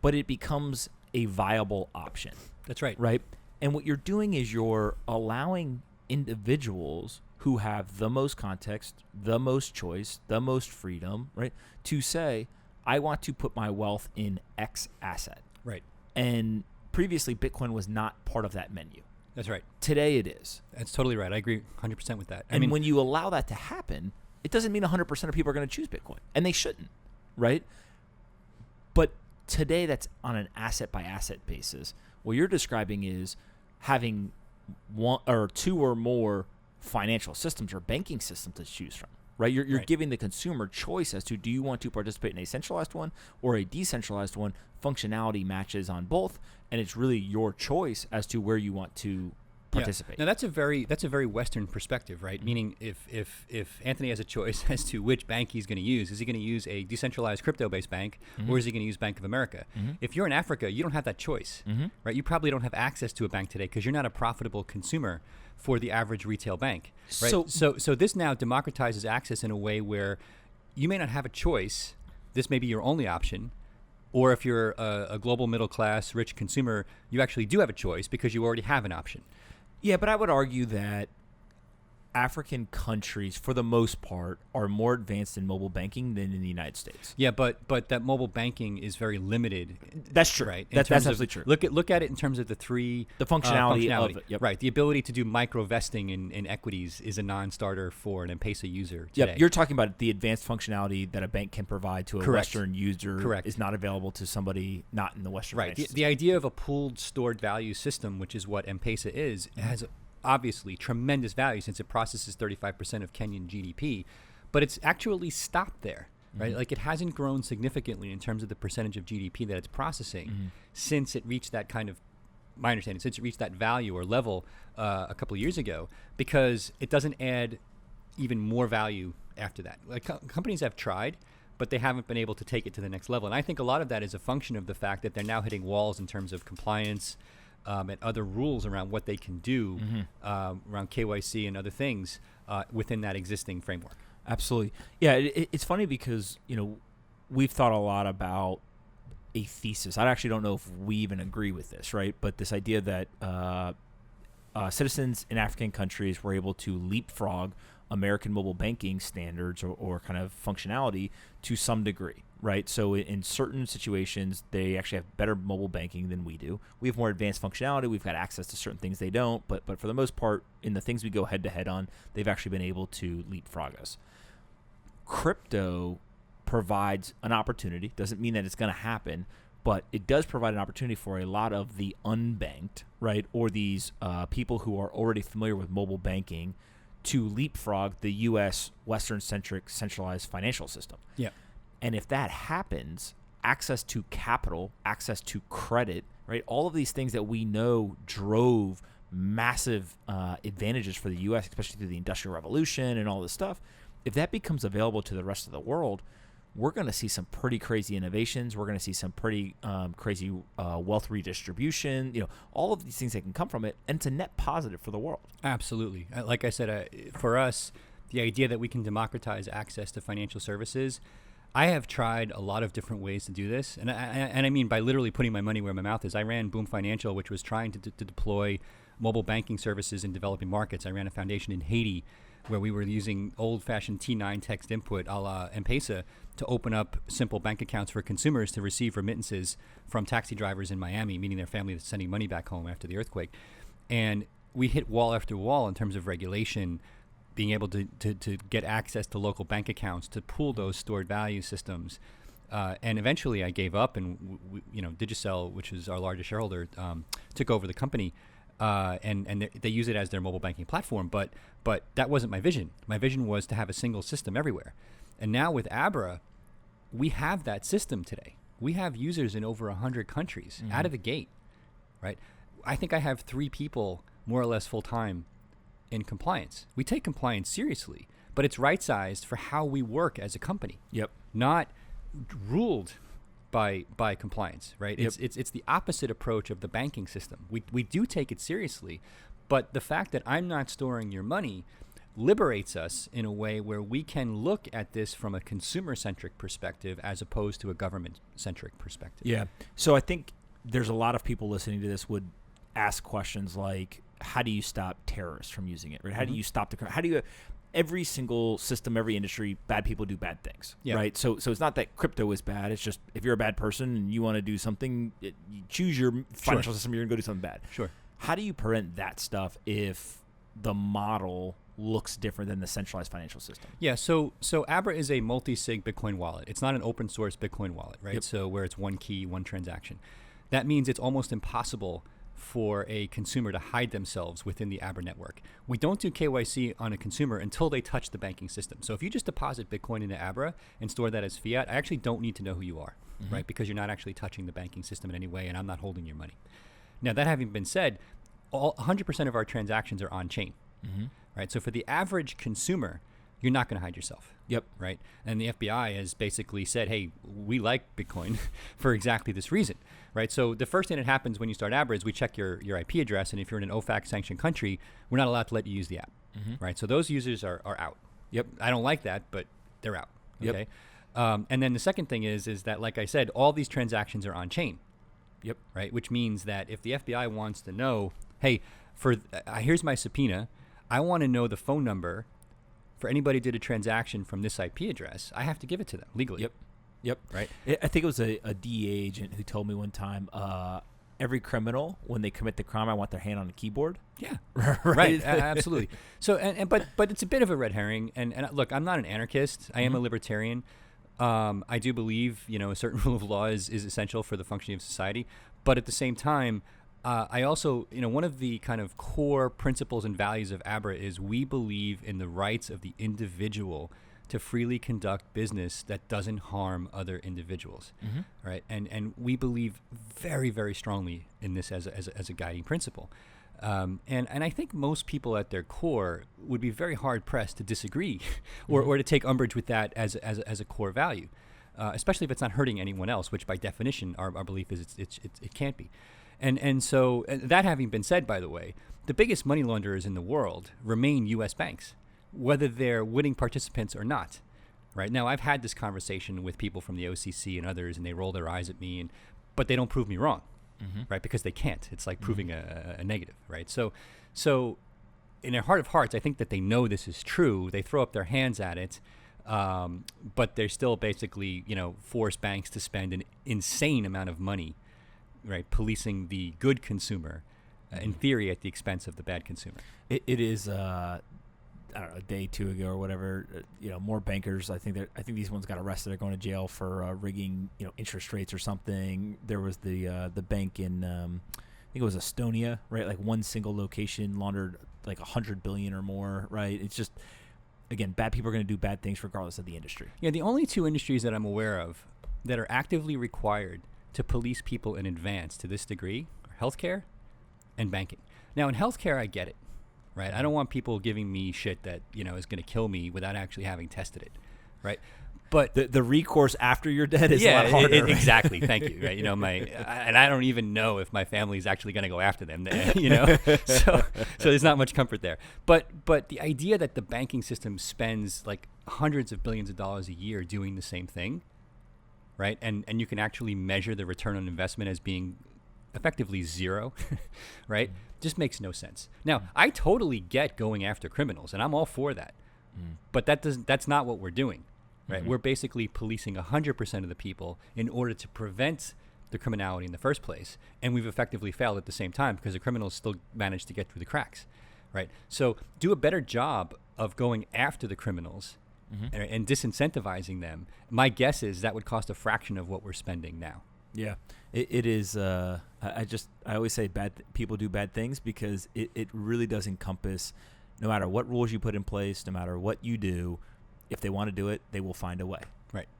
But it becomes a viable option. That's right. Right? And what you're doing is you're allowing individuals who have the most context, the most choice, the most freedom, right, to say, I want to put my wealth in X asset. Right. And previously, Bitcoin was not part of that menu. That's right. Today it is. That's totally right. I agree 100% with that. And when you allow that to happen, it doesn't mean 100% of people are going to choose Bitcoin. And they shouldn't, right? But today that's on an asset-by-asset basis. What you're describing is having one or two or more financial systems or banking systems to choose from. Right, you're giving the consumer choice as to, do you want to participate in a centralized one or a decentralized one? Functionality matches on both, and it's really your choice as to where you want to participate. Now that's a very Western perspective, right? Meaning, if Anthony has a choice as to which bank he's going to use, is he going to use a decentralized crypto-based bank, or is he going to use Bank of America? If you're in Africa, you don't have that choice, right? You probably don't have access to a bank today because you're not a profitable consumer for the average retail bank, right? So this now democratizes access in a way where you may not have a choice. This may be your only option. Or if you're a global middle class rich consumer, you actually do have a choice because you already have an option. Yeah, but I would argue that African countries, for the most part, are more advanced in mobile banking than in the United States. Yeah, but that mobile banking is very limited. That's true. Right? That's absolutely true. Look at it in terms of the functionality of it. Yep. Right. The ability to do micro vesting in equities is a non-starter for an M-Pesa user today. Yep. You're talking about the advanced functionality that a bank can provide to a Western user. Correct. Is not available to somebody not in the Western. Right. The idea of a pooled stored value system, which is what M-Pesa is, has obviously tremendous value since it processes 35% of Kenyan GDP, but it's actually stopped there, right? Like, it hasn't grown significantly in terms of the percentage of GDP that it's processing since it reached that kind of, my understanding, since it reached that value or level a couple of years ago, because it doesn't add even more value after that. Like, companies have tried, but they haven't been able to take it to the next level. And I think a lot of that is a function of the fact that they're now hitting walls in terms of compliance, and other rules around what they can do around KYC and other things within that existing framework. Absolutely. Yeah, it's funny because, we've thought a lot about a thesis. I actually don't know if we even agree with this, right? But this idea that citizens in African countries were able to leapfrog American mobile banking standards or kind of functionality to some degree, right? So in certain situations, they actually have better mobile banking than we do. We have more advanced functionality. We've got access to certain things they don't. But for the most part, in the things we go head-to-head on, they've actually been able to leapfrog us. Crypto provides an opportunity. Doesn't mean that it's going to happen, but it does provide an opportunity for a lot of the unbanked, right, or these people who are already familiar with mobile banking to leapfrog the U.S. Western-centric centralized financial system. Yeah. And if that happens, access to capital, access to credit, right? All of these things that we know drove massive advantages for the U.S., especially through the Industrial Revolution and all this stuff. If that becomes available to the rest of the world, we're going to see some pretty crazy innovations. We're going to see some pretty crazy wealth redistribution. All of these things that can come from it, and it's a net positive for the world. Absolutely. Like I said, for us, the idea that we can democratize access to financial services, I have tried a lot of different ways to do this, and I mean by literally putting my money where my mouth is. I ran Boom Financial, which was trying to deploy mobile banking services in developing markets. I ran a foundation in Haiti where we were using old-fashioned T9 text input a la M-Pesa to open up simple bank accounts for consumers to receive remittances from taxi drivers in Miami, meaning their family that's sending money back home after the earthquake. And we hit wall after wall in terms of regulation, being able to get access to local bank accounts, to pool those stored value systems. And eventually I gave up, and Digicel, which is our largest shareholder, took over the company. And they use it as their mobile banking platform, but that wasn't my vision. My vision was to have a single system everywhere. And now with Abra, we have that system today. We have users in over 100 countries out of the gate, right? I think I have 3 people more or less full time in compliance. We take compliance seriously, but it's right-sized for how we work as a company. Yep. Not ruled by compliance, right? Yep. It's the opposite approach of the banking system. We do take it seriously, but the fact that I'm not storing your money liberates us in a way where we can look at this from a consumer-centric perspective as opposed to a government-centric perspective. Yeah. So I think there's a lot of people listening to this would ask questions like, how do you stop terrorists from using it? Right? How do you stop every single system, every industry, bad people do bad things, right? So it's not that crypto is bad. It's just if you're a bad person and you want to do something, you choose your financial system, you're going to go do something bad. Sure. How do you prevent that stuff if the model looks different than the centralized financial system? Yeah, so Abra is a multi-sig Bitcoin wallet. It's not an open source Bitcoin wallet, right? Yep. So where it's one key, one transaction. That means it's almost impossible for a consumer to hide themselves within the Abra network. We don't do KYC on a consumer until they touch the banking system. So if you just deposit Bitcoin into Abra and store that as fiat, I actually don't need to know who you are, right? Because you're not actually touching the banking system in any way, and I'm not holding your money. Now, that having been said, 100% of our transactions are on-chain, right? So for the average consumer, you're not going to hide yourself. Yep. Right. And the FBI has basically said, hey, we like Bitcoin for exactly this reason. Right. So the first thing that happens when you start Abra is we check your IP address. And if you're in an OFAC sanctioned country, we're not allowed to let you use the app. Right. So those users are out. Yep. I don't like that, but they're out. Okay. Yep. And then the second thing is that, like I said, all these transactions are on chain. Yep. Right. Which means that if the FBI wants to know, hey, here's my subpoena, I want to know the phone number for anybody who did a transaction from this IP address, I have to give it to them legally. Yep. Right. I think it was a DEA agent who told me one time, every criminal, when they commit the crime, I want their hand on the keyboard. Yeah. Right. Absolutely. So, but it's a bit of a red herring. And look, I'm not an anarchist. I am a libertarian. I do believe, a certain rule of law is essential for the functioning of society. But at the same time, I also, one of the kind of core principles and values of Abra is we believe in the rights of the individual to freely conduct business that doesn't harm other individuals, right? And we believe very, very strongly in this as a guiding principle. And I think most people at their core would be very hard pressed to disagree or to take umbrage with that as a core value, especially if it's not hurting anyone else, which by definition our belief is it can't be. And so that having been said, by the way, the biggest money launderers in the world remain U.S. banks, whether they're witting participants or not. Right now, I've had this conversation with people from the OCC and others, and they roll their eyes at me, but they don't prove me wrong, right? Because they can't. It's like proving a negative, right? So in their heart of hearts, I think that they know this is true. They throw up their hands at it, but they're still basically, force banks to spend an insane amount of money, right, policing the good consumer, in theory, at the expense of the bad consumer. It is, I don't know, a day, 2 ago or whatever. More bankers. I think these ones got arrested. They're going to jail for rigging, interest rates or something. There was the bank in, I think it was Estonia, right? Like one single location laundered like 100 billion or more, right? It's just, again, bad people are going to do bad things regardless of the industry. Yeah, the only two industries that I'm aware of that are actively required to police people in advance to this degree are healthcare and banking. Now, in healthcare, I get it, right? I don't want people giving me shit that, is going to kill me without actually having tested it, right? But the recourse after you're dead is a lot harder. Right? Exactly. Thank you. Right. And I don't even know if my family is actually going to go after them. So there's not much comfort there. But the idea that the banking system spends like hundreds of billions of dollars a year doing the same thing, right? And you can actually measure the return on investment as being effectively zero, right? Just makes no sense. Now, I totally get going after criminals, and I'm all for that. But that's not what we're doing. Right, we're basically policing 100% of the people in order to prevent the criminality in the first place, and we've effectively failed at the same time because the criminals still manage to get through the cracks, right? So do a better job of going after the criminals and disincentivizing them. My guess is that would cost a fraction of what we're spending now. Yeah, it is. I always say people do bad things because it really does encompass, no matter what rules you put in place, no matter what you do. If they want to do it, they will find a way.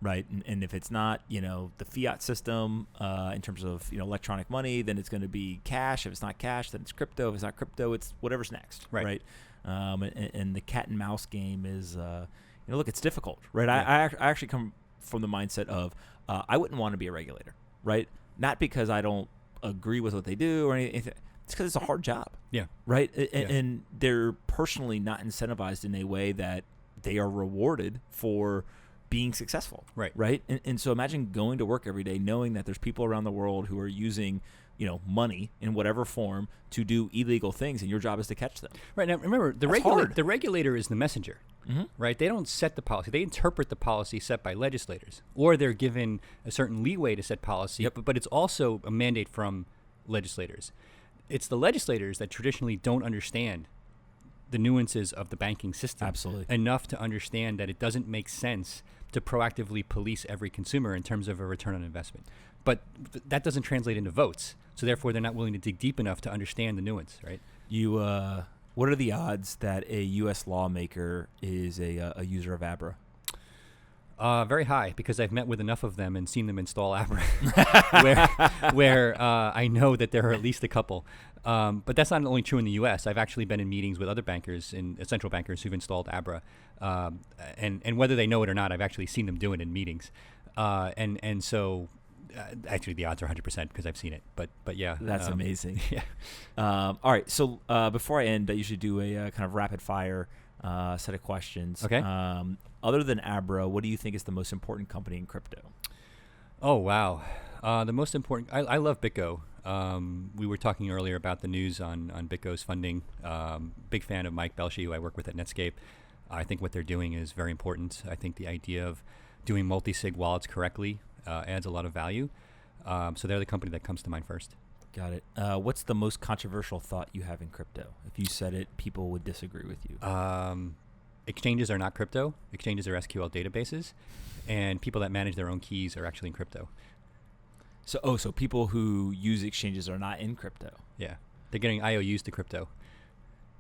Right. And if it's not, the fiat system in terms of, electronic money, then it's going to be cash. If it's not cash, then it's crypto. If it's not crypto, it's whatever's next. Right. And the cat and mouse game is, look, it's difficult. Right. Yeah. I actually come from the mindset of I wouldn't want to be a regulator. Right. Not because I don't agree with what they do or anything. It's because it's a hard job. Yeah. Right. And they're personally not incentivized in a way that they are rewarded for being successful. Right. And so imagine going to work every day knowing that there's people around the world who are using, money in whatever form to do illegal things, and your job is to catch them. Right. Now, remember, the regulator is the messenger, right? They don't set the policy. They interpret the policy set by legislators, or they're given a certain leeway to set policy, but it's also a mandate from legislators. It's the legislators that traditionally don't understand the nuances of the banking system enough to understand that it doesn't make sense to proactively police every consumer in terms of a return on investment. But that doesn't translate into votes. So therefore, they're not willing to dig deep enough to understand the nuance, right? What are the odds that a U.S. lawmaker is a user of Abra? Very high, because I've met with enough of them and seen them install Abra, where I know that there are at least a couple. But that's not only true in the U.S. I've actually been in meetings with other bankers, central bankers, who've installed Abra, and whether they know it or not, I've actually seen them do it in meetings. And so actually the odds are 100% because I've seen it. But yeah, that's amazing. Yeah. All right. So before I end, I usually do a kind of rapid fire set of questions. Okay. Other than Abra, what do you think is the most important company in crypto? Oh, wow. The most important, I love BitGo. We were talking earlier about the news on BitGo's funding. Big fan of Mike Belshi, who I work with at Netscape. I think what they're doing is very important. I think the idea of doing multi-sig wallets correctly adds a lot of value. So they're the company that comes to mind first. Got it. What's the most controversial thought you have in crypto? If you said it, people would disagree with you. Exchanges are not crypto. Exchanges are SQL databases, and people that manage their own keys are actually in crypto. So people who use exchanges are not in crypto. Yeah, they're getting IOUs to crypto,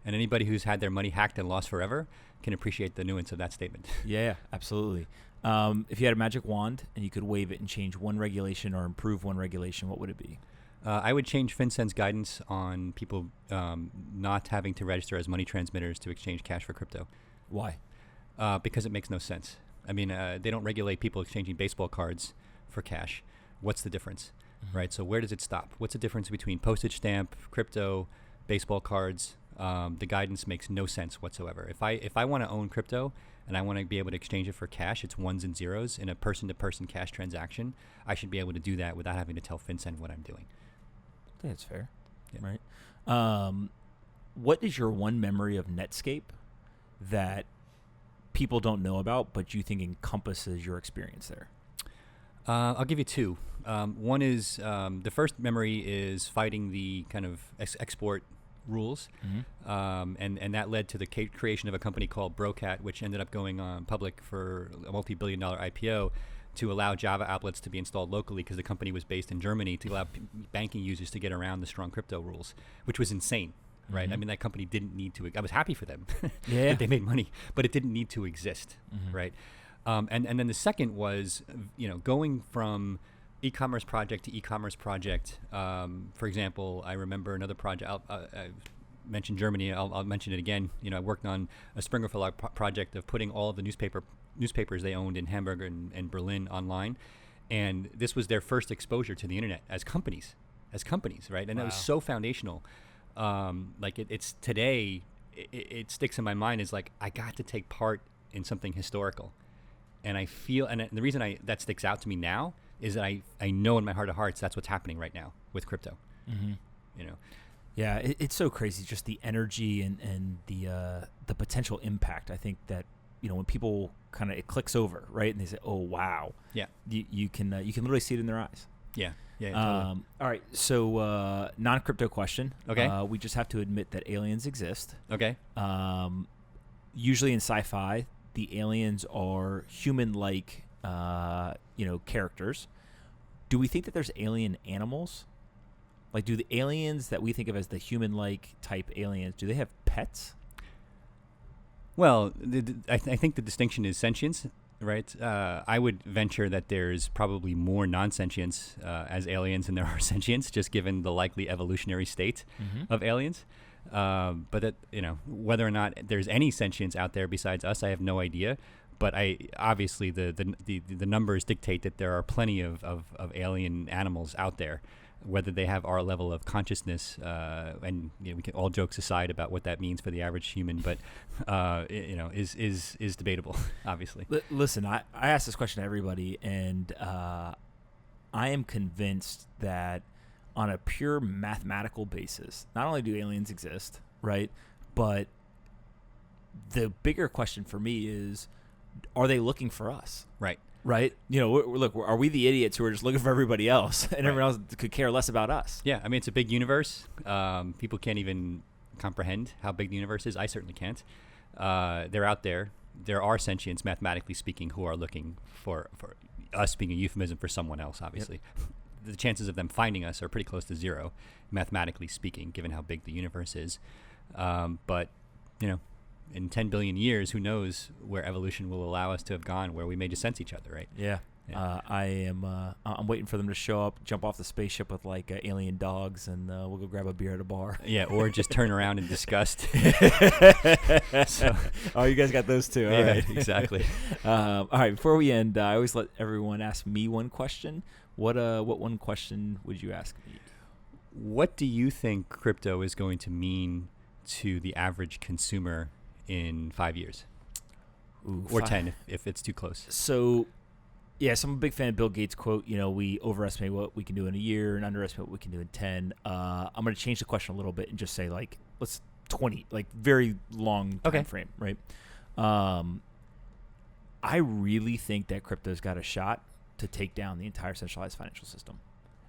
and anybody who's had their money hacked and lost forever can appreciate the nuance of that statement. Yeah, absolutely. If you had a magic wand and you could wave it and change one regulation or improve one regulation, what would it be? I would change FinCEN's guidance on people not having to register as money transmitters to exchange cash for crypto. Why? Because it makes no sense. I mean, they don't regulate people exchanging baseball cards for cash. What's the difference, right? So where does it stop? What's the difference between postage stamp, crypto, baseball cards? The guidance makes no sense whatsoever. If I want to own crypto and I want to be able to exchange it for cash, it's ones and zeros in a person-to-person cash transaction. I should be able to do that without having to tell FinCEN what I'm doing. I think that's fair, right? What is your one memory of Netscape that people don't know about, but you think encompasses your experience there? I'll give you two. One is the first memory is fighting the kind of export rules, and that led to the creation of a company called Brocat, which ended up going public for a multi-billion-dollar IPO to allow Java applets to be installed locally because the company was based in Germany to allow banking users to get around the strong crypto rules, which was insane. right? Mhm. I mean, that company didn't need to. I was happy for them Yeah. that they made money, but it didn't need to exist, Mhm. right? And then the second was, going from e-commerce project to e-commerce project. For example, I remember another project. I mentioned Germany. I'll mention it again. I worked on a Springer Verlag project of putting all of the newspapers they owned in Hamburg and Berlin online, and this was their first exposure to the internet as companies, right? And it was so foundational. It's today. It sticks in my mind is like I got to take part in something historical, and I feel, and the reason that sticks out to me now is that I know in my heart of hearts that's what's happening right now with crypto. Mhm. You know, Yeah, it's so crazy, just the energy and the potential impact. I think that when people kind of it clicks over, right, and they say, "Oh wow," yeah, you can literally see it in their eyes. yeah, totally. All right, so non-crypto question. Okay. We just have to admit that aliens exist. Okay. Usually in sci-fi, the aliens are human-like, characters. Do we think that there's alien animals? Like, do the aliens that we think of as the human-like type aliens, do they have pets? Well, I think the distinction is sentience, right? I would venture that there's probably more non-sentience as aliens than there are sentience, just given the likely evolutionary state of aliens. But that whether or not there's any sentience out there besides us, I have no idea. But obviously the numbers dictate that there are plenty of alien animals out there. Whether they have our level of consciousness, and we can, all jokes aside about what that means for the average human, but is debatable, obviously. Listen, I ask this question to everybody, and I am convinced that on a pure mathematical basis, not only do aliens exist, right, but the bigger question for me is, are they looking for us? Right. Right? Look, are we the idiots who are just looking for everybody else and everyone else could care less about us? Yeah, I mean, it's a big universe. People can't even comprehend how big the universe is. I certainly can't. They're out there. There are sentients, mathematically speaking, who are looking for us being a euphemism for someone else, obviously. Yep. The chances of them finding us are pretty close to zero, mathematically speaking, given how big the universe is. But in 10 billion years, who knows where evolution will allow us to have gone, where we may just sense each other, right? Yeah. I'm waiting for them to show up, jump off the spaceship with alien dogs, and we'll go grab a beer at a bar. Yeah, or just turn around in disgust. Oh, you guys got those too. All right. Exactly. All right, before we end, I always let everyone ask me one question. What one question would you ask me? What do you think crypto is going to mean to the average consumer in 5 years? Ooh, or 10 if it's too close? So, yes, I'm a big fan of Bill Gates' quote, we overestimate what we can do in a year and underestimate what we can do in 10. I'm going to change the question a little bit and just say, let's 20, very long time frame, right? I really think that crypto's got a shot to take down the entire centralized financial system,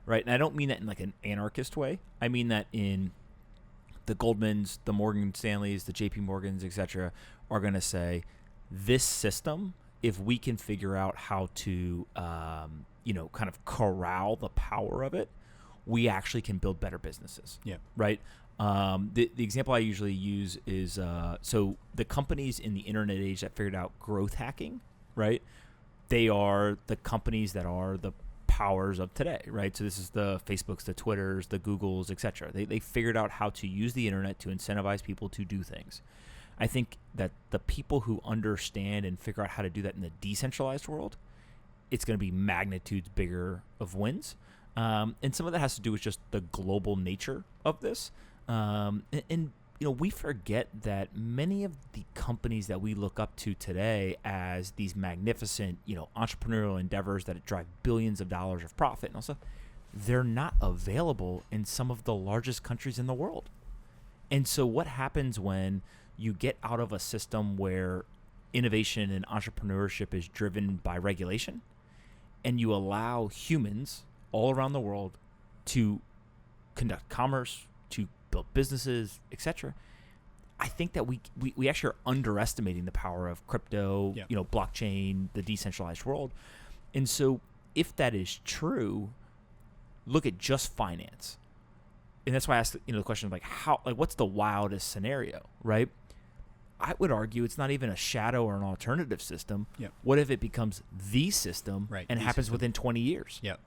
right? And I don't mean that in an anarchist way. I mean that in the Goldmans, the Morgan Stanleys, the JP Morgans, etc., are going to say, this system, if we can figure out how to, kind of corral the power of it, we actually can build better businesses. Yeah. Right. The example I usually use is so the companies in the internet age that figured out growth hacking, right? They are the companies that are the powers of today, right? So this is the Facebooks, the Twitters, the Googles, etc. They figured out how to use the internet to incentivize people to do things. I think that the people who understand and figure out how to do that in the decentralized world, it's going to be magnitudes bigger of wins. And some of that has to do with just the global nature of this. And we forget that many of the companies that we look up to today as these magnificent, entrepreneurial endeavors that drive billions of dollars of profit and also, they're not available in some of the largest countries in the world. And so what happens when you get out of a system where innovation and entrepreneurship is driven by regulation and you allow humans all around the world to conduct commerce, to build businesses, etc. I think that we actually are underestimating the power of crypto, blockchain, the decentralized world. And so if that is true, look at just finance. and that's why I asked, the question of what's the wildest scenario, right? I would argue it's not even a shadow or an alternative system. Yep. What if it becomes the system, Right, and the happens system. within 20 years? Yeah.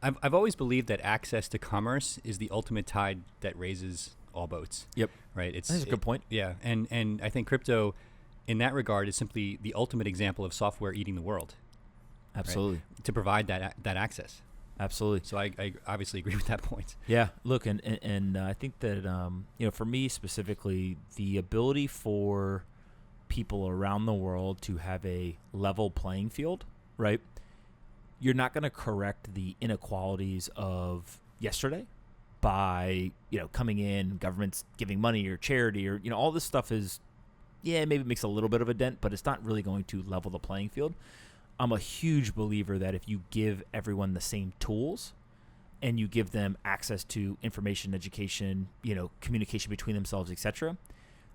I've always believed that access to commerce is the ultimate tide that raises all boats. Yep. Right. That's a good point. Yeah. And I think crypto, in that regard, is simply the ultimate example of software eating the world. Absolutely. Right? To provide that access. Absolutely. So I obviously agree with that point. Yeah. Look, and I think that for me specifically, the ability for people around the world to have a level playing field, right? You're not going to correct the inequalities of yesterday by coming in, governments giving money or charity or all this stuff is, maybe it makes a little bit of a dent, but it's not really going to level the playing field. I'm a huge believer that if you give everyone the same tools and you give them access to information, education, communication between themselves, etc.,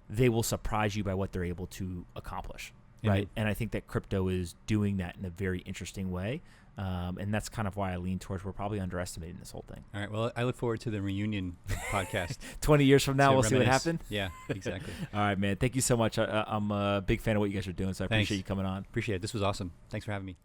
they will surprise you by what they're able to accomplish, right? Mm-hmm. And I think that crypto is doing that in a very interesting way. And that's kind of why I lean towards we're probably underestimating this whole thing. All right. Well, I look forward to the reunion podcast. 20 years from now, To we'll see what reminisce. happened. Yeah, exactly. All right, man. Thank you so much. I'm a big fan of what you guys are doing, so I Thanks. appreciate you coming on. Appreciate it. This was awesome. Thanks for having me.